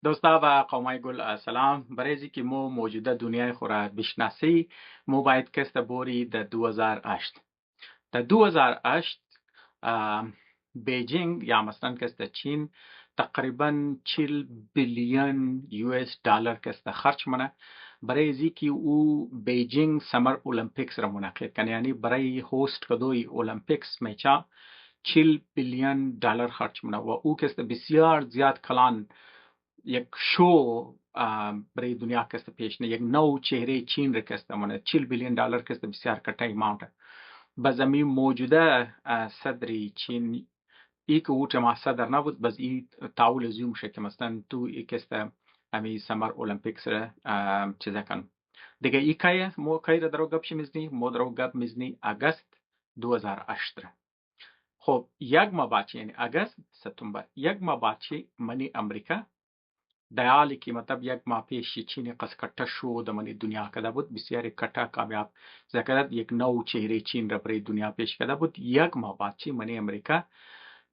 دوستا و قومای گل سلام برای اینکه که مو موجوده دنیای خورا بشناسی مو باید کست بوری در 2008 در 2008 بیجینگ یا مثلا کست چین تقریبا 40 بیلیون یو اس دلار کست خرچ منه برای اینکه که او بیجینگ سمر اولمپیکس را منعقد کنه، یعنی برای هوست کدوی اولمپیکس میچا 40 بیلیون دلار خرچ منه و او کست بسیار زیاد کلان یک شو برای دنیا کست پیش نه، یک نو چهره چین را کست منه 40 بیلیون دلار کست بسیار کٹای اماونت. بزمی موجوده صدری چین ای که اوچه ما صدر نبود بز ای تعول زیوم شه که مثلا تو ای کست امی سمر اولمپیکس را چیزا کن دیگه ای که مو که را درو گپ میزنی مو درو گپ میزنی اگست 2008 را. خب یک ماه بعد یعنی اگست ستامبر یک ماه بعد منی امریکا در حالی که مطلب یک ماه پیش چین قصد کٹا شو در منی دنیا کده بود بسیار کٹا کامیاب ذکرت یک نو چهره چین را برای دنیا پیش کده بود. یک ماه بعد منی امریکا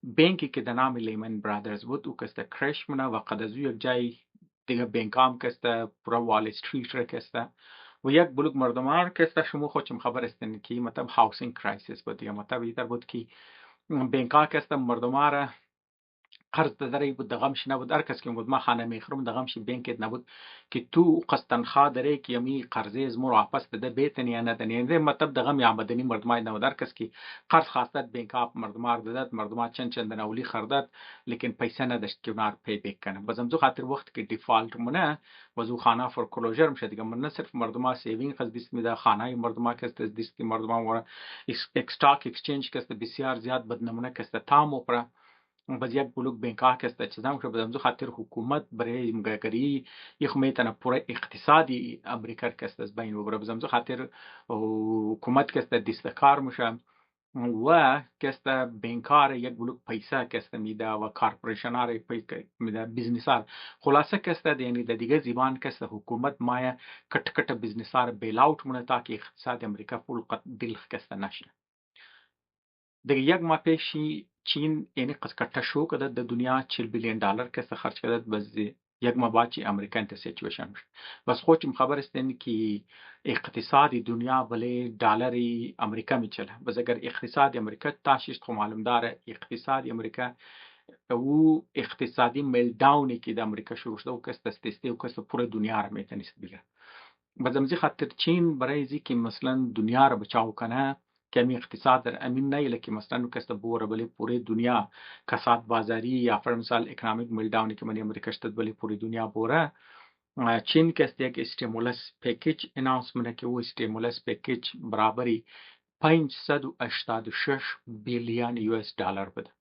بانکی که در نام لیمن برادرز بود او کسته کرش منه و قد از او یک جای دیگه بانک هم کسته پورا وال استریت را کسته و یک بلوک مردمان کسته شما خودشم خبر استین که مطلب هاوسینگ کرایسیس بود دیگه مطلب ایتر بود که بانک ها کسته مردمان را قرض داره بود دغمش نبود. هر کس که بود ما خانه میخرم دغمش بانکت نبود که تو قسط تنخواه داره که یمی قرضه از مو واپس بده بیتن یا ندن، یعنی مطلب دغم یا مدنی مردمای نبود. هر کس که قرض خواستد بانک ها مردمار دادد مردمار چند اولی خردد لیکن پیسه نداشت که اونار پی بیک کنه. بازم زو خاطر وقت که دیفالت مونه و زو خانه فور کلوجر میشه دیگه من نه صرف مردما سیوینگ خز دیست میده خانه مردما کست دیست مردما و اکستاک اکسچنج کست بسیار زیاد بدنمونه کست تامو پر باز یک بلوک بانک ها که است چیزام که بدم خاطر حکومت برای مگاگری یک میتونه پورا اقتصادی امریکا که است از بین و برای بدم خاطر حکومت که است دستکار میشه و که است بانکار یک بلوک پیسه که است میده و کارپوریشن ها میده بیزنس ها خلاصه که است یعنی د دیگه زبان که است حکومت مایا کټ کټ بیزنس ها بیل اوت مونه تا که اقتصاد امریکا فول قط دل که است نشه. دیگه یک ماه پیشی چین یعنی کٹا شو کده د دنیا 40 بیلیون دلار که خرج کرده بس یک ماه بعد چی امریکا انت سیچویشن میشه. بس خودم خبر استین که اقتصادی دنیا ولی دلاری امریکا میچله. بس اگر اقتصاد امریکا تاشیش خو معلوم داره اقتصاد امریکا او اقتصادی ملداونی که د امریکا شروع شده و کست استستی و کست پور دنیا را میتونست بگیره. بزمزی خاطر چین برای ازی که مثلا دنیا را بچاو کنه که امی اقتصاد در امین نیله که مثلا کست بوره بلی پوری دنیا کساد بازاری یا فرمسال اکنامیک ملداونی که منی امریکا شتد بلی پوری دنیا بوره چین کست یک استیمولس پیکیج اناونسمنت که او استیمولس پیکیج برابری 586 بیلیون یو اس دلار بده.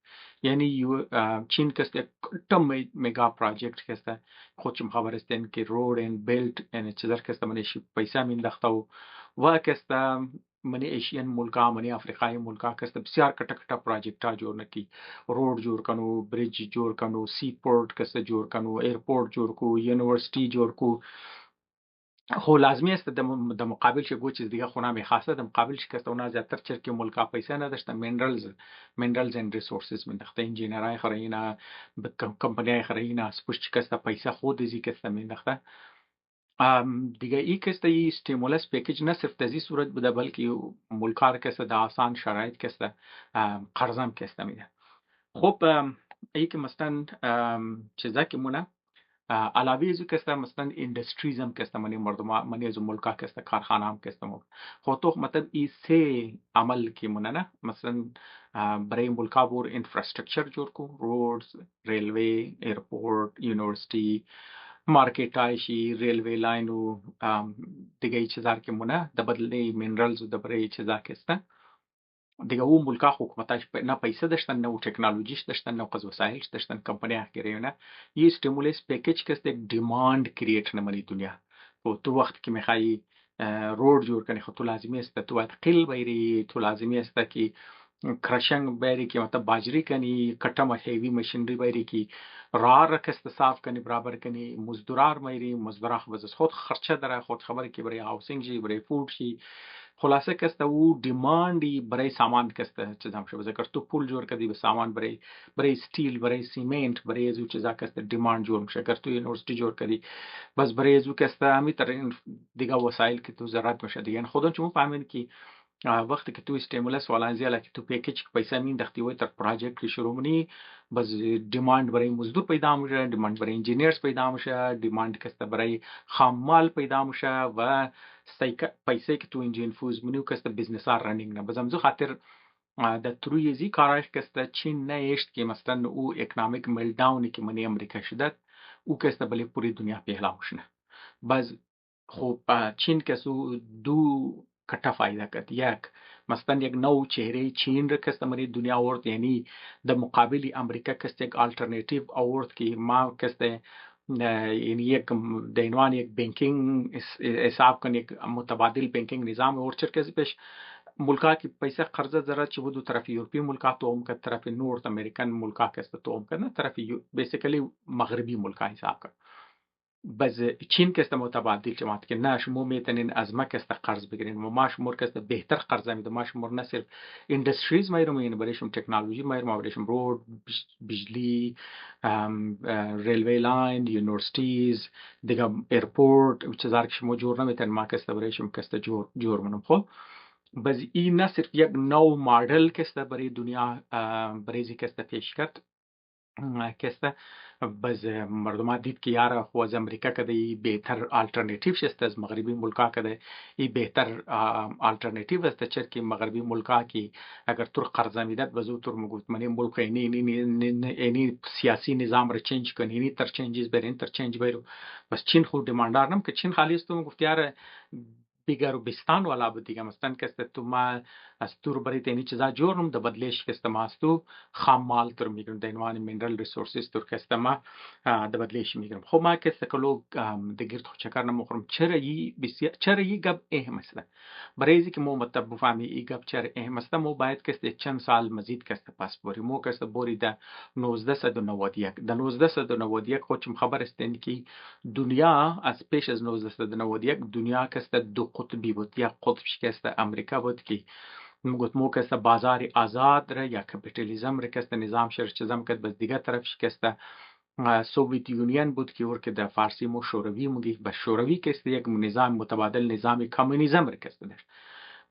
یعنی چین کست یک کٹم میگا پراجکت کست خودشم خبر استین که رود این بیلت این چیزر کست منش پیسه مینداخته و کست منی ایشین ملکا منی افریقای ملکا کست بسیار کٹا کٹا پراجکت ها جوړ نکی روड جوړ کنو بریج جوړ کنو سی پورت کست جوړ کنو ایرپورت جوړ کو یونیورسیٹی جوړ کو. خو لازمی است در مقابل گو چیز دیگه خونه میخواسته در مقابلش که اونا زیادتر چرکی ملکا پیسه نداشتن مینرالز اند ریسورسز مینداخته انجینرهای خراینا کمپنیای خراینا سپوش کست پیسه خود ازی کست مینداخته دیگه ای کست ای استیمولس پیکیج نه صرف در صورت بوده بلکه ملکا کست در آسان شرایط کست قرضم کست میده. خب ای که مثلا چیزا که مونه علاوه از که مثلا اندستریز هم که منی مردم منی از ملکا که کارخانه هم که خود تو مطلب این سه عمل که مونه نه مثلا برای ملکا بور انفراسترکچر جور کو روڈز ریلوی ایرپورت یونیورسیٹی مارکیٹ آیشی ریلوی لاین و دیگه چیزار که مونه د بدلی مینرالز و د برای چیزا که دیگه اون ملکا حکومتاش نه پیسه داشتن نه تکنولوژیش داشتن نه قز وسایلش داشتن کمپانی ها گریونه یه استیمولیس پیکیج که است یک دیماند کرییت نمانی دنیا و تو وقت که میخوای روड جور کنی خود تو لازمی است تو باید قیل بیری تو لازمی است که کرشنگ بیری که مطلب باجری کنی کٹم هیوی مشینری بیری که راه را کست صاف کنی برابر کنی مزدورار میری مزدورا خود خرچه داره خود خبری که برای هاوسینگ شی برای فود شی خلاصه که است او دیماندی برای سامان که است چیزام شده ذکر تو پول جور کردی به سامان برای استیل، برای سیمنت، برای ازو چیزا که است دیماند جور میشه. اگر تو یونیورسیتی جور کردی بس برای ازو که است همی تر این دیگه وسایل که تو ضرورت میشه دیگه. یعنی خودم چون فهمین که وقتی که تو استیمولس والا زیاده که تو پیکیج پیسه مینداختی و تر پروژکت شروع منی بس دیماند برای مزدور پیدا میشه، دیماند برای انجینیرز پیدا میشه، دیماند که است برای خام مال پیدا میشه و پیسه که تو اینجا انفوز منی و که است بیزنس ها رنینگ نه. بس همزو خاطر در تروی زی کارش که است چین نیشت که مثلا او اکنامیک ملداونی که منی امریکا شدت او که است بلی پوری دنیا پیلا مشنه. بس خب چین که سو دو کٹا فایده کرد. یک مثلا یک نو چهره چین را کست مری دنیا آورد، یعنی در مقابل امریکا کست یک آلترناتیو آورد که ما کست یعنی یک دینوان یک بانکینگ حساب کن، یک متبادل بانکینگ نظام اور چرکز پیش ملکا کی پیسه قرضه ضرورت چه بود طرف یورپی ملکا توم کرد، طرف نورت امریکن ملکا کست توم کرد، طرف بیسیکلی مغربی ملکا حساب کرد. بس چین که است متبادل جماعت که نه شما میتونین از ما که است قرض بگیرین و ما شما که است بهتر قرض میده. ما شما نه صرف اندستریز میرم این برایشم تکنولوژی میرم برایشم رود، بجلی، ریلوی لاین، یونیورسیتیز دیگه ایرپورت چیزا که شما جور نمیتونین ما که است برایشم که است جور منم. خب بس این نه صرف یک نو مدل که است برای دنیا برای زی که است پیش کرد که است. بس مردم دید که یار خو از امریکا کده بهتر آلترناتیو شست از مغربی ملکا کده ای بهتر آلترناتیو است چر که مغربی ملکا کی اگر تر قرض میداد بزو تر مگوت منی ملک اینی سیاسی نظام را چنج کنی اینی تر چنجز برین تر چنج بیرو. بس چین خود دیماندارنم که چین خالی است تو گفت یار بیگار بستان والا بود دیگه مثلا که است تو ما از تو رو برای تینی چیزا جورم در بدلش که است ما از تو خام مال تر میگیرم دینوان مینرال ریسورسز تر که است ما در بدلش میگیرم. خب ما که است کلو دگیرد خود چکر نمخورم. چرا یی گب اهم است برای ازی که مو مطلب بفهمی ای گب چرا اهم است مو باید که است چند سال مزید که است پس بوری مو که است بوری در 1991 در 1991 خودم خبر است که دنیا از پیش از 1991 دنیا که است دو قطبی بود. یک قطبش که است امریکا بود که مو که است بازار آزاد را یا کپیتالیزم را که است نظام شرچزم کرد. بس دیگه طرفش که است سوویت یونین بود که ور که در فارسی مو شوروی موگی. بس شوروی که است یک نظام متبادل نظام کمونیسم را که است داشت.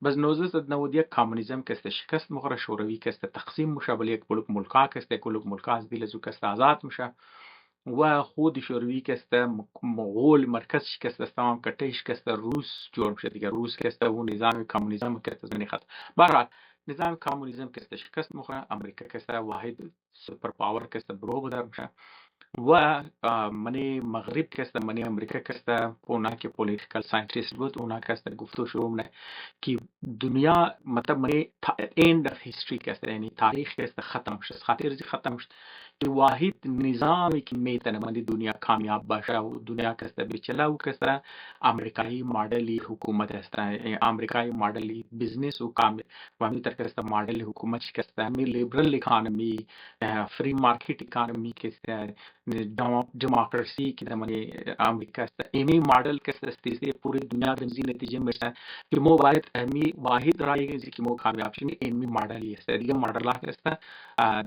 بس 1991 کمونیسم که است شکست مخوره، شوروی که است تقسیم میشه بل یک بلوک ملکا که است یک بلوک ملکا از دیل زو که است آزاد میشه و خود شوروی که است مغول مرکزش که است تمام کتهش که است روس جور میشه دیگه. روس که است و نظام کمونیسم که است زنی خط. برحال نظام کمونیسم که است شکست مخوره، امریکا که است واحد سوپر پاور که است برو بدر میشه و منی مغرب که است منی امریکا که است اونا که پولیتیکل ساینتیست بود اونا که است گفتو شروع منه که دنیا مطلب منی اند اف هیستوری که است یعنی تاریخ که است ختم شد. خاطر زی ختم شد که واحد نظامی که میتونه منی دنیا کامیاب باشه و دنیا که است بچلا و که است امریکایی مدلی حکومت است، امریکایی مدلی بزنس و کامیاب و می که است مدل حکومت که است می لیبرال اکانومی، فری مارکت اکانومی که است دموکراسی که دمانی امریکا است. اینی مدل که است تیزی پوری دنیا دنزی نتیجه میشه که مو باید امی واحد رای که مو کامیاب شنی اینی مدلی است. دیگه مدل که است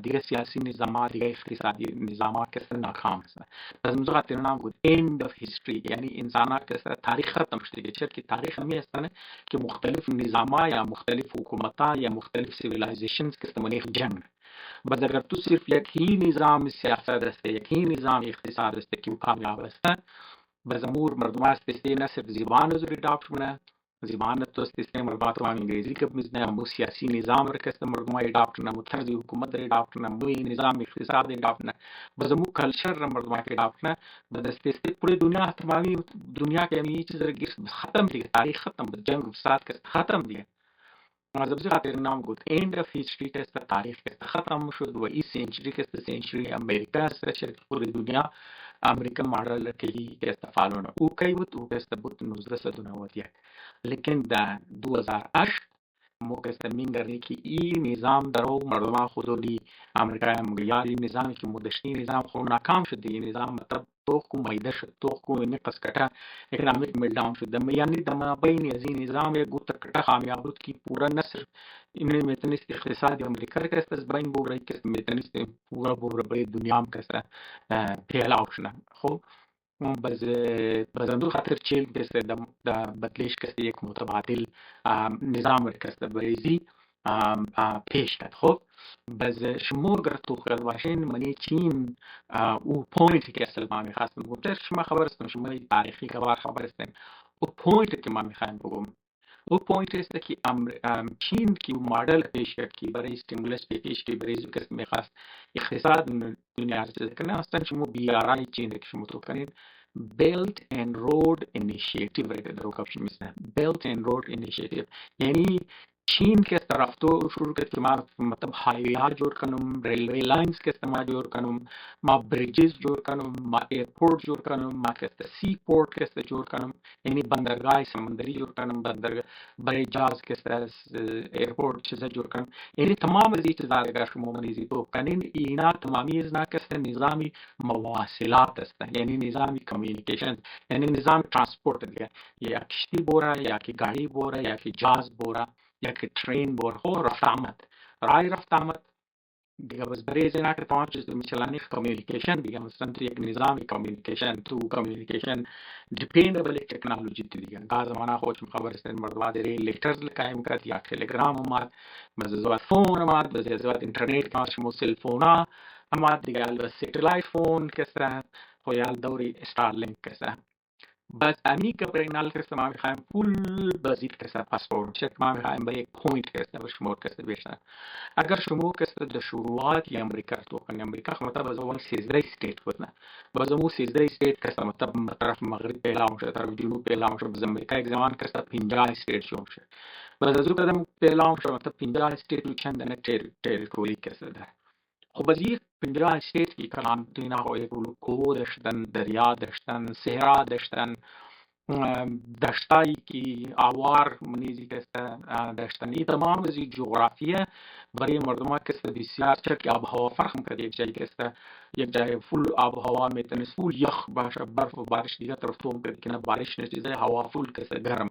دیگه سیاسی نظامات دیگه اقتصادی نظامات که است ناکام است. از منظور خاطر نام بود end of history یعنی انسانات که است تاریخ ختم شده دیگه. چرا که تاریخ همی است که مختلف نظامات یا مختلف حکومت‌ها یا مختلف سیویلایزیشنز که است منیخ جنگ. بس اگر تو صرف یک هی نظام سیاست است یک هی نظام اقتصاد است که کامیاب است بس امور مردم است نه صرف زبان از ریداپت کنه زبان تو است مردم تو انگلیسی که میزنه مو سیاسی نظام را که است مردم اداپت کنه مو طرز حکومت را اداپت کنه مو نظام اقتصاد اداپت کنه بس مو کلچر را مردم که اداپت کنه بس است پوری دنیا تمامی دنیا که می چیز را ختم دیگه تاریخ ختم جنگ و فساد که ختم دیگه. از بسیار خاطر نام گفت end of history که است تاریخ که است ختم شد و این سنچری که است سنچری امریکا است چه پوری دنیا امریکا مدل که است فالونه او کی بود او است بود 1991 لیکن در 2008 مو که است میگردی که این نظام درو مردم خودی امریکا مگیاری نظامی که مدشتی نظام خود ناکام شد این نظام مطلب توخ و مایده شد توخ و نقص کटा اکنامیک ملداون شد یعنی ما بین از این نظام یک گوت کटा کامیاب بود که پورا نصر این میتونست اقتصاد امریکا که است از بین بوره که میتونست پورا بوره برای دنیا هم که است پیالا شدن خب باز اندو خاطر چیل که است در بدلیش که است یک متبادل نظام که است بریزی پیش کرد خب باز شما اگر توخیل باشین منی چین او پوینتی که اصلا ما میخواستم بگم شما خبر هستم شما تاریخی کبار خبر هستم او پوینتی که ما میخوایم بگم او پوینت است که چین کی مدل پیش کرد که برای استیمولس پیش که برای کس میخواست اقتصاد دنیا رو چیز کنه اصلا شما بیارای چین که شما تو کنید Belt and Road Initiative در کاپش میسته Belt and Road Initiative یعنی چین که طرف تو شروع کرد که ما مطلب هایوی ها جور کنم ریلوی لاینز که ما جور کنم ما بریجز جور کنم ما ایرپورت جور کنم ما که سی پورت که جور کنم یعنی بندرگاه سمندری جور کنم بندرگاه برای جاز که ایرپورت چیزا جور کنم یعنی تمام از این چیزا اگر شما منیزی تو کنین اینا تمامی از که نظامی مواصلات است یعنی نظامی کمیونیکیشن یعنی نظام ترانسپورت دیگه یا کشتی بوره یا که گاڑی بوره یا که جاز بوره یا که ترین بوره خو رفت آمد رای رفت آمد دیگه بس برای اینا که تمام چیز میچلانی کمیونیکیشن دیگه مثلا تو یک نظامی کمیونیکیشن تو کمیونیکیشن دیپندبل تکنولوژی دیگه گاز زمانه خودش خبر است مردم داری لیترز لکایم کرد یا تلگرام اومد بعضی زواد فون اومد بعضی زواد اینترنت که شما سلفونا اومد دیگه البته ساتلایت فون که است خویال دوری استارلینک که است بس امی که برای نال که ما میخوایم فول بازیت که است پاسپورت چک ما میخوایم به یک پوینت که است به شما که است بیشتر اگر شما که است در شروعات امریکا تو کنی امریکا خمتا باز اول 13 استیت بود نه باز مو 13 استیت که است مطلب طرف مغرب پیلام شد طرف جنوب پیلام شد باز امریکا یک زمان که است 50 استیت شد باز از اون قدم پیلام شد مطلب 50 استیت رو چند نه تریتوری که است ده خب باز یک 50 استیت که کلان دینا ها یک کو داشتن دریا داشتن صحرا داشتن دشتایی که آوار منیزی که است داشتن این تمام از جغرافیه برای مردم که است بسیار چک آب هوا فرق میکنه یک جایی که است یک جای فول آب هوا میتونه فول یخ باشه برف و بارش دیگه طرف تو ممکنه بارش نشده هوا فول که است گرم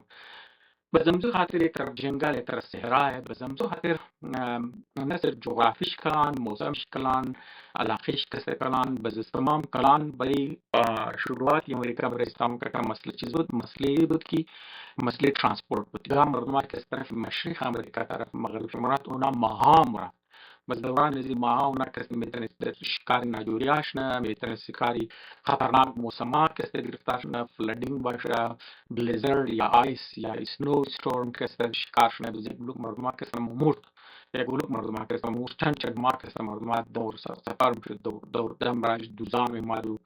بزمزو خاطر یک طرف جنگل یک طرف صحرا بزمزو خاطر نصر جغرافیش کلان موسمش کلان علاقیش کسه کلان بزستمام کلان برای شروعات امریکا برای استام که مسئله چیز بود مسئله بود که مسئله ترانسپورت بود دیگه مردم که از طرف مشرق امریکا طرف مغرب شمارات اونا ماها مرا بس دوران ازی ماها اونا کسی میتونست شکار ناجوریاش نه میتونست شکاری خطرناک موسمات کسی گرفتارش نه فلدینگ باشه بلیزرد یا آیس یا سنو ستورم کسی شکارش نه بزید بلوک مردم کسی مرد یک بلوک مردم کسی مرد چند ما کسی مردم دور سفر میشد دور دم راج دوزام مادو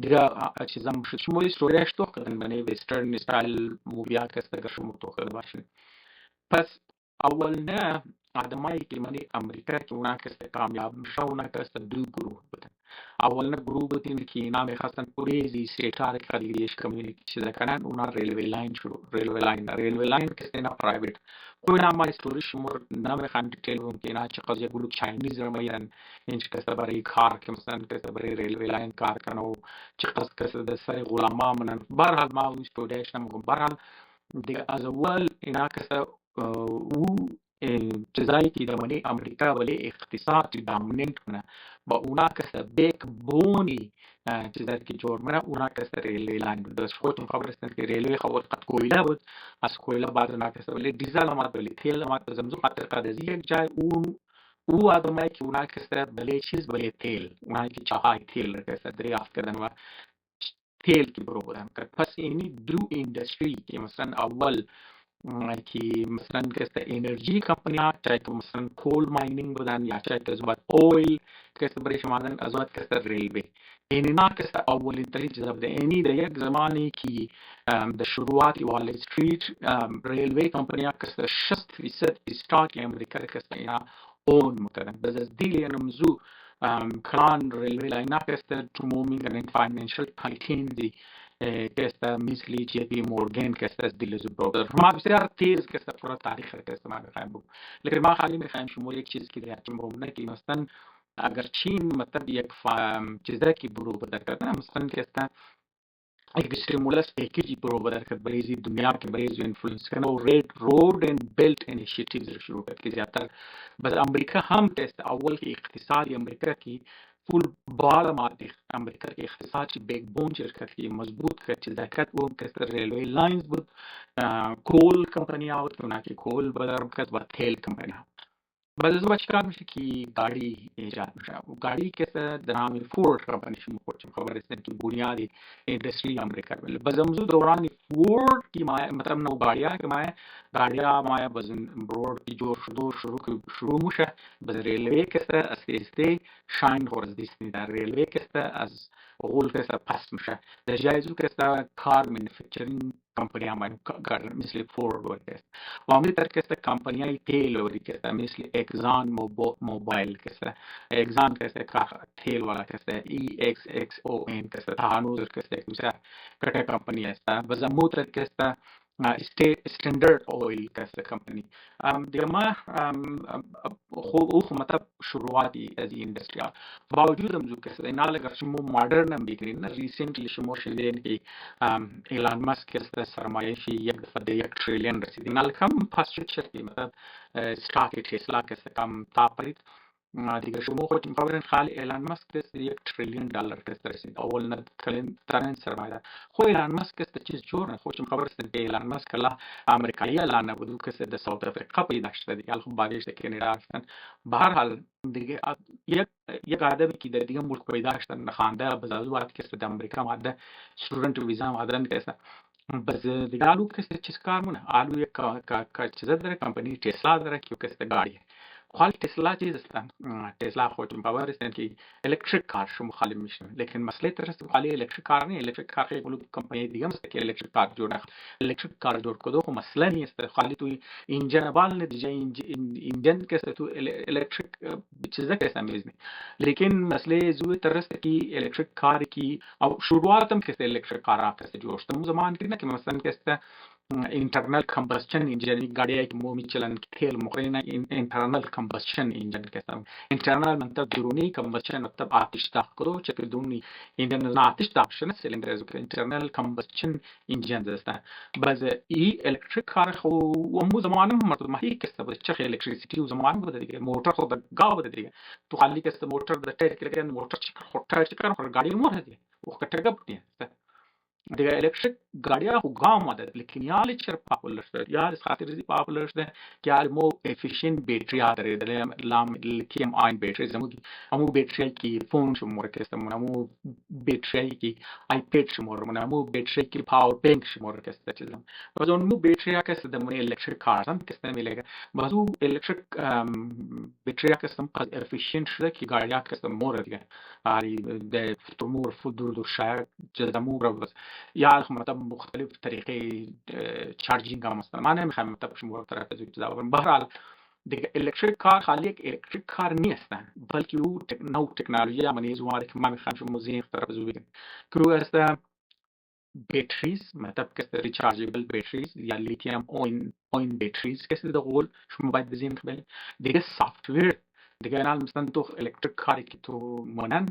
دیگه چیزام شد شما استوریش تو کردن بنی وسترن استایل موویات کسی اگر شما تو کرده باشین پس اول نه آدمایی که منی امریکا که اونا که کامیاب میشه اونا که دو گروه بودن اول نه گروه بودن که اینا میخواستن پوریزی سیتار خریدیش کمیونیتی چیز کنن اونا ریلوی لاین شروع ریلوی لاین که اینا پرایویت اونا ما استوری شمور نمیخوان دیتیل بگم که اینا چقدر یک گروه چاینیز رو میرن اینچ که برای کار که مثلا که برای ریلوی لاین کار کنه و چقدر که در سر غلاما منن برحال ما اون استوریش نمیگم برحال دیگه از اول اینا که او چیزایی که در منی امریکا ولی اقتصاد دامننت کنه با اونا که بیک بونی چیزایی که جور منه اونا که ریلوی لاین بود داشت خودتون خبر هستند که ریلوی خود قد کویله بود از کویله بعد اونا که ولی دیزل آمد ولی تیل آمد بزمزو خاطر قد از یک جای او آدمایی که اونا که بله چیز بله تیل اونا که چاهای تیل که دریافت کردن و تیل که برو بودن پس اینی دو اندستری که مثلا اول که مثلا که انرژی کمپانی ها چاہے که مثلا کول ماینینگ بودن یا چاہے که زباد اویل که برای شما دن از وقت که ریلوی اینا که اولین ترین چیز بوده اینی در یک زمانی که در شروعات وال استریت ریلوی کمپانی ها که 60% استاک امریکا که اینا اون میکردن بس از دیلی نمزو کلان ریلوی لاین که تو مومینگ ان فاینانشل تایتینزی که است مثلی جی پی مورگان که است از دیلز برادر ما بسیار تیز که است پورا تاریخ که است ما میخوایم بگم لیکن ما خالی میخوایم شما یک چیز که در چون بگم نه که مثلا اگر چین मतलब एक چیزا की बरोबर करता है مثلا که است एक स्टिमुलस पैकेज बरोबर करत बरेजी दुनिया के बरेज इन्फ्लुएंस करना और red road and belt initiatives शुरू करके ज्यादातर बस अमेरिका हम टेस्ट अव्वल की इक्तिसाद अमेरिका की फुल बाल माती अमेरिका की इक्तिसाद की बैकबोन शरकत की मजबूत कर चीज़ वो कैसे रेलवे लाइंस बुत कोल कंपनी आवत ना की कोल बदर कस तेल कंपनी بعضی چیکار میشه که गाड़ी ایجاد میشه و गाड़ी कैसे درام فورد कंपनी شما خودتون خبر هستین که بنیادی इंडस्ट्री अमेरिका में बस हमजो दौरान फोर्ड की माया मतलब नौ गाड़ियां के माया गाड़ियां माया बजन रोड की जो शुरू मुशा बस रेलवे कैसे अस्ते शाइन होरस दिसनी در रेलवे कैसे از غول कैसे پس میشه در جایزو कैसे کار مانیفکتچرینگ कंपनी हमारे مثل فورد ورده و همین طرح कैसे कंपनियां तेल और कैसे مثل एक्सान मोबाइल कैसे एक्सान कैसे तेल वाला कैसे EXXON कैसे थानूर कैसे दूसरा कटे कंपनी ऐसा बजामूत्र कैसे स्टैंडर्ड ऑयल कैसे कंपनी دیگه ما خو मतलब शुरुआती از این इंडस्ट्री باوجود هم که اینا اگر شما مدرن هم بگیرین نه ریسنتلی شما شنیدین که ایلان ماسک که سرمایه‌اش یک دفعه 1 تریلیون رسید اینا کم پاس شد که مثلا استاک تسلا که کم تا پرید دیگه شما خودتون خبرین خالی ایلان ماسک دست 1 تریلیون دلار که رسید اول نه ترین سرمایه خو ایلان ماسک است چیز جور نه خودتون خبر است که ایلان ماسک لا امریکایی اعلان نبود که در ساوت افریقا پیدا شده دیگه خب بعدش در کانادا هستن به هر حال دیگه یک آدمی که در دیگه ملک پیدا شدن خانده بزرگوارد که در امریکا ماده استودنت ویزا مادرن که بس دیگه آلو که چیز کار مونه آلو یک چیز داره کمپانی تسلا داره که کسی گاڑی خال تسلا چیز است تسلا خودتون باور است که الکتریک کار شما خالی میشه لیکن مسئله ترست خالی الکتریک کار نه الکتریک کار خیلی گلو کمپانی دیگه است که الکتریک کار جوړه الکتریک کار جوړ کدو خو مسئله نیست خالی تو انجن بال نه دیگه انجن که تو الکتریک چیزا که سمیزنی لیکن مسئله زو ترست که الکتریک کار کی او شروعاتم که الکتریک کار راته جوړشتم زمان کې نه که مثلا که इंटरनल कंबस्चन इंजन गाड़िया की मोमी चलन तेल मुकरीना इंटरनल कंबस्चन इंजन कहता हूँ इंटरनल मतलब दुरूनी कंबस्चन मतलब आतिश दाख करो चक्र दुरूनी इंजन ना आतिश दाखशन सिलेंडर इंटरनल कंबस्चन इंजन जैसा बस ई इलेक्ट्रिक कार खो वमु जमाना में मतलब माही कैसे बस चख इलेक्ट्रिसिटी जमाना में बदल गया मोटर खो गाव बदल गया तो खाली कैसे मोटर बदल के मोटर चक्र होटा चक्र गाड़ी मोर है वो कटगा पड़ती है دیگه الکتریک गाड़ियां हुगाम आदत लेकिन यार चर पॉपुलर है यार इस खातिर से पॉपुलर है कि यार मो एफिशिएंट बैटरी आदर है लाम लिथियम आयन बैटरी जमुगी हमू बैटरी की फोन शमोर के सम हमू बैटरी की आईपैड शमोर मन हमू बैटरी की पावर बैंक शमोर के चीज बस उनमू बैटरी का सदम इलेक्ट्रिक कार हम किसने मिलेगा बस वो इलेक्ट्रिक बैटरी का सम एफिशिएंट है कि गाड़ियां का सम मोर है आरी दे तुमूर फुदूर दो शायद जदमू बस या मतलब मुख्तलिफ तरीके चार्जिंग का मसला माने में मतलब शमूर तरह का जो बहरहाल دیگه الکتریک کار خالی یک الکتریک کار نیست بلکه او نو تکنولوژی امنیت زواره که ما میخوام شما زین طرف زو بگیم که رو است باتریز मतलब که ریچارجبل باتریز یا لیتیوم آین باتریز که در قول شما باید بزین قبل دیگه سافت‌ویر دیگه الان مثلا تو الکتریک کاری که تو مانن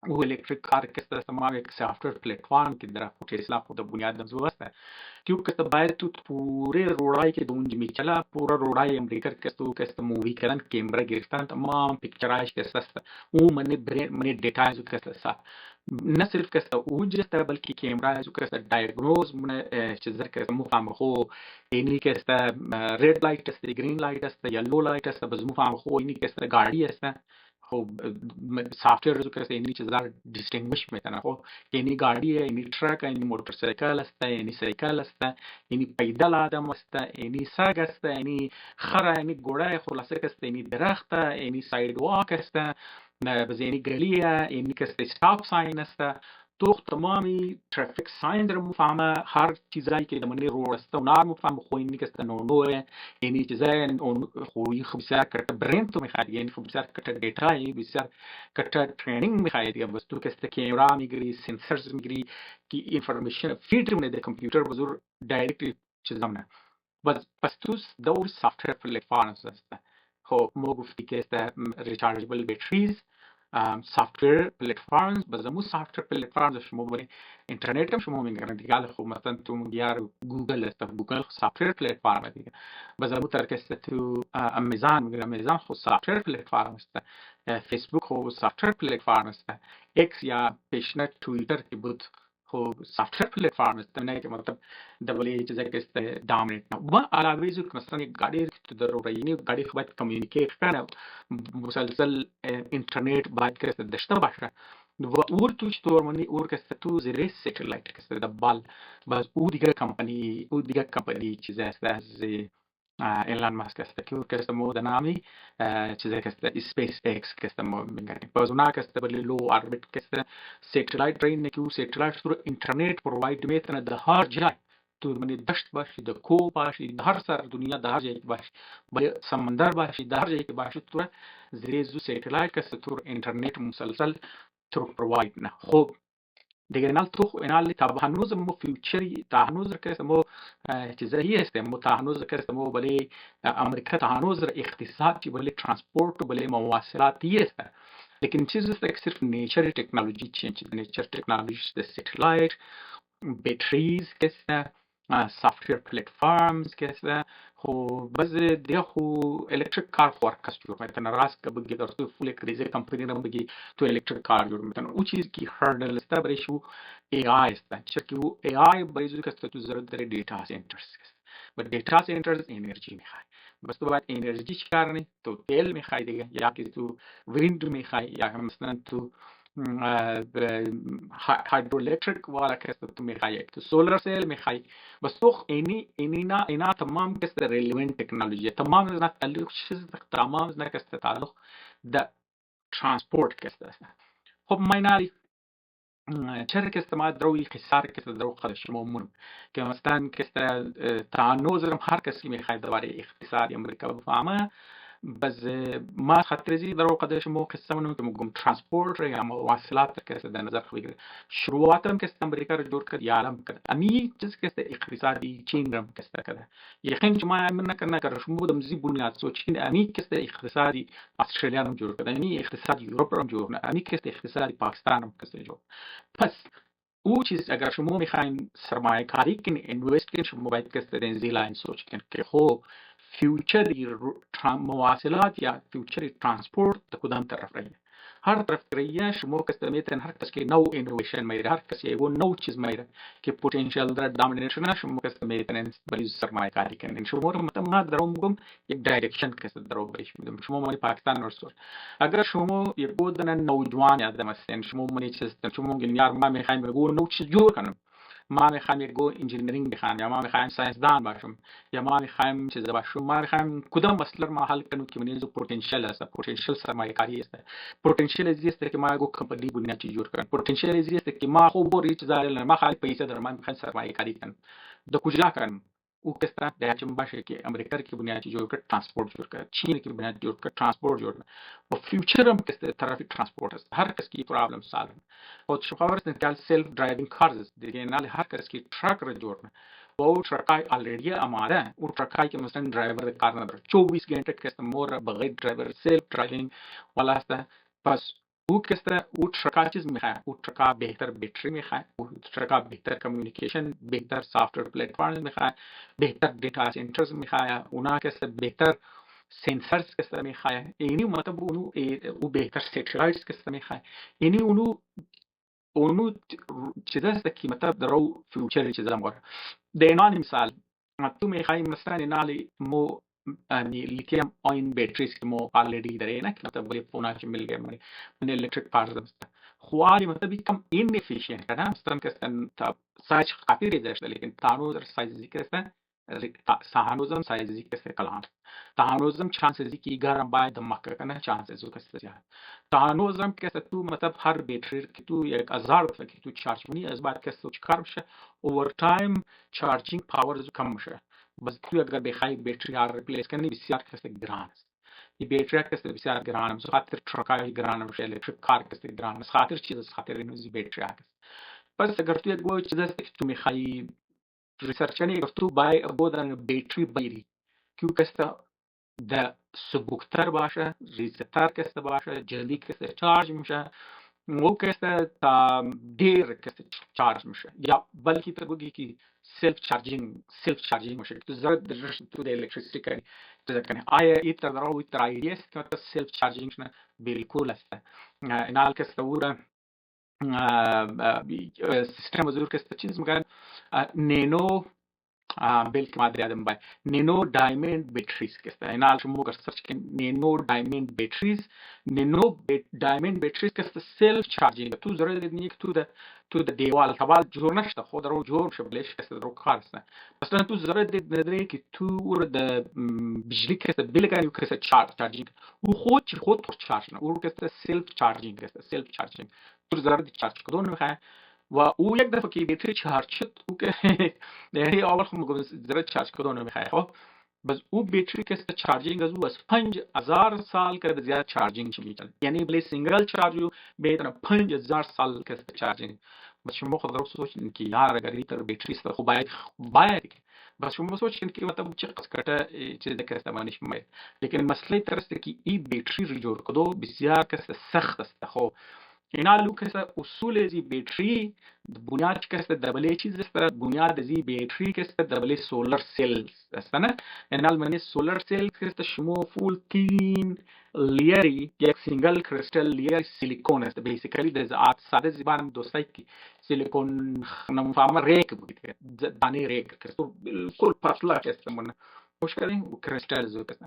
वो इलेक्ट्रिक कार किस तरह से हमारे एक सॉफ्टवेयर प्लेटफॉर्म की तरह टेस्ला को तो बुनियाद जरूरत है क्योंकि तो बाय तो पूरे रोडाई के दून जिमी चला पूरा रोडाई अमेरिका के तो मूवी करन कैमरा गिरता तमाम पिक्चराइज के सस्ता वो मने डेटा जो के सस्ता न सिर्फ कैसा वो जैसा बल्कि कैमरा जो कैसा डायग्नोज मने चीज़ कैसा मुफाम हो इन्हीं कैसा रेड लाइट है ग्रीन लाइट है येलो लाइट है बस मुफाम हो इन्हीं कैसा गाड़ी है خب سافټویر जो कैसे इन्हीं चीज़ार डिस्टिंग्विश میکنه خب یعنی गाड़ी है یعنی ट्रक है یعنی موتورسایکل است یعنی سایکل است یعنی پیدل آدم است یعنی سگ است یعنی خر یعنی گوڑه خلاصه است یعنی درخت یعنی ساید واک است بز یعنی گلی یعنی که استاپ ساین است تو تمامی ترافیک ساین در مفهمه هر چیزایی که دمانی روड است اونار مفهمه خوی اینی که است نوعه یعنی چیزای اون خوی خب بسیار کت برند تو میخواد یعنی خب بسیار کت دیتایی بسیار کت ترینینگ میخواد یا بس تو که است کامرا میگیری سنسرز میگیری کی انفورمیشن فیلتر من در کامپیوتر بزرگ دایرکت چیزام نه بس تو دور سافټویر پلیټفارمز است خب ما گفتی که است ریچارجبل باتریز، سافتور پلتفرمز، بزمو سافتور پلتفرمز شما برای اینترنت هم شما میگن دیگه. خب مثلا تو میگیار گوگل است، گوگل سافتور پلتفرم دیگه. بزمو تر که است تو امیزان میگن، امیزان خود سافتور پلتفرم است. فیسبوک خود سافتور پلتفرم است. ایکس یا پیشنه توییتر که بود خب سافتور پلتفرم است. نه که مطلب دبلی چیزی که است دامینیت نه. و علاوه ازو که مثلا یک گاڑی که در رایینی گاڑی خو باید کمیونیکیت کنه، مسلسل اینترنت باید که است داشته باشه. و اور توش تورمانی اور که است تو زیر ساتلایت که است دبال باز او دیگه کمپانی چیز است از ایلان ماسک است که او که است مو دنامی چیزی که است اسپیس ایکس که است مو میگن. باز اونا که است بلی لو آربیت که است ساتلایت رین که او ساتلایت رو اینترنت پروواید میتونه در هر جای، تو منی دشت باشی، در کوه باشی، در هر سر دنیا در هر جایی باشی، بای سمندر باشی، در هر جایی که باشی تو زیر زو ساتلایت که است تو اینترنت مسلسل تو پروواید نه. خب دیگه نال تو اینال تا هنوز مو فیوچری تا هنوز که است مو چیزایی است مو تا هنوز که است مو بلی امریکا تا هنوز اقتصادی بلی ترانسپورت بلی مواصلاتی است. لیکن چیز است که صرف نیچر تکنولوژی چینج، نیچر تکنولوژی است ساتلایت باتریز که است سافتور پلتفرمز که است. خو بز دیگه خو الکتریک کار خو ورکس جور میتن راست که بگی در تو فول کریزه کمپانی رو بگی تو الکتریک کار جور میتن. او چیز کی هردل است برای شو ای آی است، چرا که او ای آی برای جو که تو ضرورت داره دیتا سنترز است. و دیتا سنترز انرژی میخواد، بس تو باید انرژی چیکار کنی؟ تو تیل میخوای دیگه، یا که تو ویند میخوای، یا مثلا تو هایدروالکتریک والا که است تو میخوای، تو سولر سیل میخوای. بس تو اینا تمام که است ریلیونت تکنولوژی، تمام از تعلق چیز تمام از که است تعلق د ترانسپورت که است. خب مایناری چرا که است ما دروی خسار که است درو قدش ممون که مثلا که است تانوزرم هر کسی میخواد دوباره اقتصادی امریکا بفهمه. بس ما خاطر زی در قدرش مو قصه منو که مگم ترانسپورت یا مواصلات که است در نظر بگیره. شروعاتم که است امریکا رو جور کرد یا عالم کرد، امی چیز که است اقتصادی چین رم که است کرده. یقین جماع من نکنه که شما بودم زی بنیاد سوچین امی که است اقتصادی استرالیا رم جور کرد، امی اقتصادی اروپا رم جور نه، امی که است اقتصادی پاکستان رم که است جور. پس او چیز اگر شما میخواین سرمایه کاری کنین، اینوست کنین، شما باید که است در این زیلاین سوچ کنین که خب فیوچری مواصلات یا فیوچری ترانسپورت تا کدام طرف رهیه. هر طرف رهیه شما که میتونن هر کس که نو اینویشن میره، هر کس یه نو چیز میره که پتانسیل داره دامینیشن، شما که میتونن برای سرمایه کاری کنین. شما رو مثلا ما درام میگم یک دایرکشن که درو بهش میدم. شما مالی پاکستان ورسول اگر شما یک بودن نوجوان آدم هستین، شما مالی چیز شما میگین یار ما میخوایم بگو نو چیز جور کنم، ما میخوایم یک گو انجینیرینگ بخوام، یا ما میخوایم ساینس دان باشم، یا ما میخوایم چیز باشم، ما میخوایم کدام مسئله ما حل کنیم که منیزو پتانسیل است، پتانسیل سرمایه کاری است، پتانسیل است که ما گو کمپانی بنیاد جور کنیم، پتانسیل است که ما خوب بوری چیز داریم، ما خالی پیسه دارم، ما میخوایم سرمایه کاری کنیم. دو کجا کنیم؟ او کسته دهچم باشه که امریکا کی بنیاد جور کرد ترانسپورت جور کرد، چین کی بنیاد جور کرد ترانسپورت جور کرد. و فیوچر هم کسته طرفی ترانسپورت است. هر کس کی پرابلم سالو خود شما ورسن کال سلف ड्राइविंग کارز دیگه نال هر کس کی ترک رو جوړنه و او ترکای آلریدی آماده، او ترکای که مثلا ड्राइवर کار نداره 24 घंटे که است مور بغیر ड्राइवर سلف ड्राइविंग والا است. پس او کسته او ترکا چیز میخواد، او ترکا بهتر باتری میخواد، او ترکا بهتر کمیونیکیشن، بهتر سافتور پلتفرم میخواد، بهتر دیتا سنترز میخواد، اونا کسته بهتر سنسرز کسته میخواد، اینی مطلب اونو او بهتر ساتلایتس کسته میخواد، اینی اونو چیز است که مطلب درو فیوچر چیز هم واره. دینان مثال تو میخوای مثلا نالی مو یعنی لیتیوم آین باتریز که مو آلریدی داره نه که مطلب ولی فوناش مل گیا من الکتریک پارز است خواری مطلب کم این افیشینت نه مثلا که تا سایز خاطری داشته، لیکن تانوز سایزی که است سهانوزم سایزی که است کلان تهانوزم چانسزی که گرم باید مکه کنه چانسزو که زیاد تهانوزم که تو مطلب هر باتری که تو یک هزار دفعه که تو چارج کنی از بعد که تو چکار میشه اوور تایم چارجینگ پاور کم میشه. بس تو اگر بخوای باتری ها ریپلیس کنی بسیار کسی گران است. این باتری کسی بسیار گران است، خاطر ترکای گران میشه، الکتریک کار کسی گران است، خاطر چیز است، خاطر اینوزی باتری است. پس اگر تو یک گوی چیز است که تو میخوای ریسرچ کنی، اگر تو بای بودن باتری بیری کیو کستا ده سبکتر باشه، ریزتر کسته باشه، جلدی کسته چارج میشه، او کسته تا دیر کسته چارج میشه، یا بلکه تو بگی که سلف چارجینگ میشه، تو ضرورت درش تو د الکتریسیتی کنی تو کنی. آیا این تر درو این تر ایدیه است که سلف چارجینگ شنه بالکل است. اینال کسته وره سیستم وزور کسته چیز میگن نینو بلکه مادری آدم بای نینو دایموند باتریز کسته. اینال شما اگر سرچ کنید نینو دایموند باتریز، نینو دایموند باتریز کسته سلف چارجینگ. تو ضرورت نیست که تو د دیوال تبال جور نشته، خود رو جور میشه بلش کسته درو کار است. مثلا تو ضرورت نداری که تو ور د بجلی کسته بلگانی کسته چارجینگ او خود چارج نه، او کسته سلف چارجینگ کسته سلف چارجینگ. تو ضرورت چارج کدوم میخوای و او یک دفعه که باتری چارج شد او که یعنی اول خود میگم ذره چارج کدوم میخوای. خب بس او باتری که است چارجینگ از او از 5000 سال که زیاد چارجینگ میکنه، یعنی بله سینگل چارج رو بیتن 5000 سال که است چارجینگ. بس شما خود رو سوچین که یار اگر این تر باتری است خب باید بس شما سوچین که مطلب چه قسمت چیز که است مانیش میاد. لیکن مسئله تر است که این باتری رو جور کدو بسیار که است سخت است. خب اینا لو کسا اصول زی باتری بنیاد کسا دبله چیز است، بنیاد زی باتری کسا دبله سولر سیل است نه. اینال منی سولر سیل کسا شمو فول تین لیری یک سینگل کریستال لیر سیلیکون است. بیسیکلی دز آت ساده زبان دوستایی که سیلیکون نمفهم ریک بود دانی ریک کسا بالکل پتلا کسا من مشکلی و کریستال زو کسا.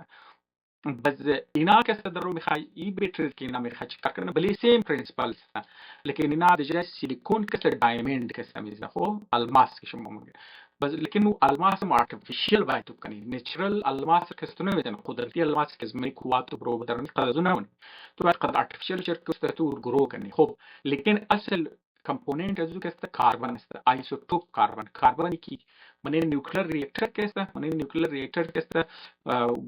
بس اینا که است درو میخوای ای باتری که اینا میخوای چیکار کنه بله سیم پرینسپل است، لیکن اینا دیگه سیلیکون که است دایموند که است میزنه خو الماس که شما میگه. بس لیکن او الماس آرتفیشیل باید تو کنی، نیچرال الماس که است نمیدن قدرتی الماس که از می قوت تو برو بدرنی قدرت نمونه. تو باید قدر آرتفیشیل چرا که است تو گرو کنی. خب لیکن اصل کامپوننت از او که است کاربن است، آیسوتوپ کاربنی که من نیوکلیر ریاکتور که است، من نیوکلیر ریاکتور که است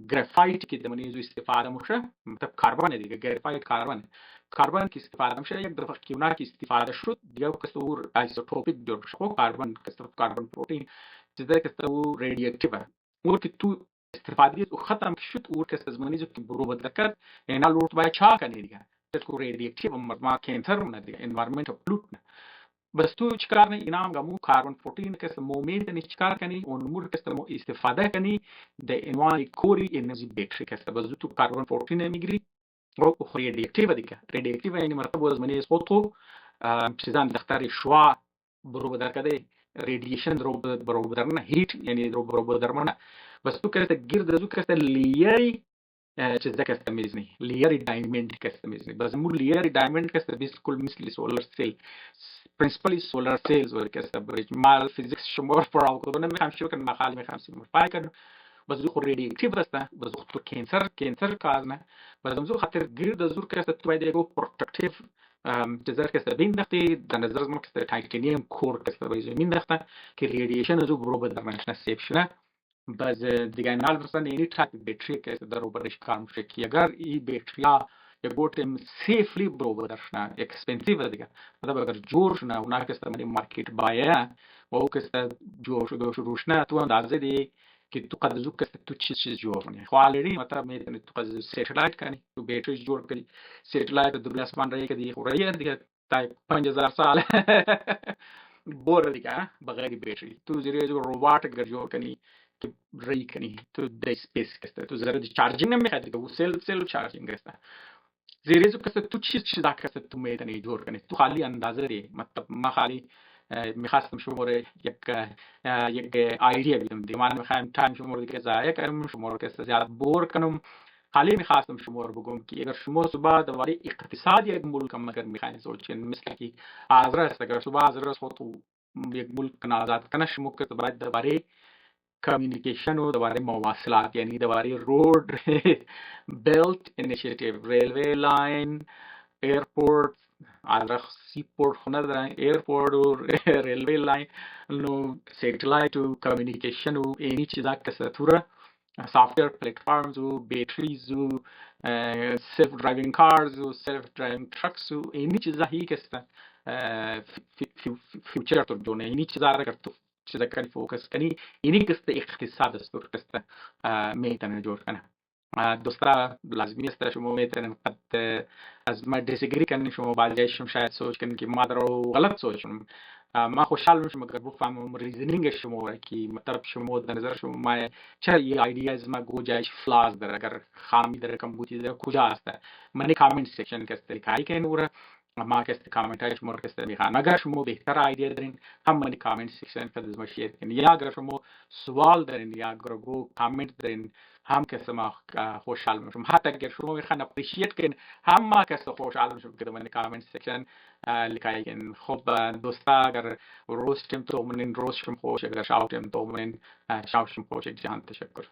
گرافایت که دمانی زو استفاده میشه، مطلب کاربن دیگه گرافایت کاربن که استفاده میشه یک دفعه که اونا که استفاده شد دیگه کس او آیسوتوپیک جور میشه. خب کاربن کس کاربن پروتئین چیزی که او رادیواکتیو او که تو استفاده او ختم شد او که زمانی زو که برو بدل کرد اینا لورت باید چا کنی دیگه تو رادیواکتیو ما کانسر نه دیگه انوایرمنت پلوت. بس تو چیکار نه اینا هم گمو کاربن پروتئین که مومنت نه چیکار کنی اون مور که مو استفاده کنی د انوای کوری انرژی باتری که بس تو کاربن پروتئین میگیری او خو رادیواکتیو دیگه رادیواکتیو یعنی مرتب از منی اسپوتو چیزان دختر شوا برو بدر کده رادییشن برو بدر نه هیت یعنی برو بدر نه. بس تو که گرد زو که لیری چیزا که استمیزنی لیری دایموند که استمیزنی بس مو لیری دایموند که است بالکل مثل سولار سیل principally solar cells ور که است برای مال فیزیکس شما پراو کنه میخوام شروع کنم مقاله میخوام سیمپلیفای کنم. بس زو رادیواکتیو است بس زو کانسر کاز نه. بس زو خاطر گرد زور که است تو باید یکو پروتکتیو چیزا که است بین دقتی در نظر از ما که است تایتانیوم کور که است برای زمین دقت که رادییشن زو برو بدر نشنه سیف شونه. بس دیگه نال مثلا اینی تایپ باتری که است در رو برش کار میشه که اگر این باتریا یا گفتم سیفلی برو بدرشنا اکسپنسیو دیگه مطلب اگر جورش نه اونا که است من مارکت بایه و او که است جورش روشنا تو اندازه دی که تو قد زوک است تو چیز جور کنی خو آلردی مطلب میتونی تو قد سیتلایت کنی تو باتری جور کنی سیتلایت در اسمان رای که دی خو رای دیگه تا 5000 سال بور دیگه بغیر باتری تو زیرا جو روبات اگر جور کنی که رای کنی تو د اسپیس که است تو زیرا چارجینگ نمیخواد دیگه او سلف چارجینگ است. زیرا که تو چیز که تو میتونی جور کنی تو خالی اندازه دی مطلب ما خالی میخواستم شما رو یک ایده بدم دی من میخوایم تایم شما رو که ضایع کنم شما رو که زیاد بور کنم. خالی میخواستم شما رو بگم که اگر شما صبح دوباره اقتصاد یک ملک هم اگر میخواین سوچین مثل که آزره است اگر صبح آزره است خود یک ملک آزاد کنه شما که باید دوباره کمیونیکیشن و دوباره مواصلات یعنی دوباره رود بیلت اینیشیتیو ریلوی لاین ایرپورت آدرس سیپورت خونه دارن ایرپورت و ریلوی لاین نو سیتلایت و کمیونیکیشن و اینی چیزا که ستوره سافٹویر پلیٹفارمز و بیٹریز و سیلف ڈرائیونگ کارز و سیلف ڈرائیونگ ٹرکس و اینی چیزا هی که فیوچر تو جونه اینی چیزا را کرد تو چیزا کنی فوکس کنی اینی که اقتصاد است تو که میتونه جور کنه. دوستا لازمی است شما میتونن قد از ما دیسگری کنین، شما بعضیشون شاید سوچ کنین که ما رو غلط سوچیم. ما خوشحال میشم اگر بفهمم ریزنینگ شما را که مطلب شما در نظر شما ما چرا این ایده از ما گوجهش فلاز داره، اگر خامی داره کمبودی داره کجا هست. من کامنت سیکشن کسی کاری کنین ورا ما کسی کامنت های شما رو کسی میخوان. اگر شما بهتر ایده دارین هم من کامنت سیکشن کد از ما شیر کنین، یا اگر شما سوال دارین یا اگر گو کامنت دارین هم کس ما خوشحال میشم. حتی اگر شما میخواین اپریشیت کنین هم ما کس خوشحال میشم که من کامنت سیکشن لکایین. خب دوستا اگر روز تیم تو منین روز شم خوش، اگر شاو تیم تو منین شاو شم خوش. جان تشکر.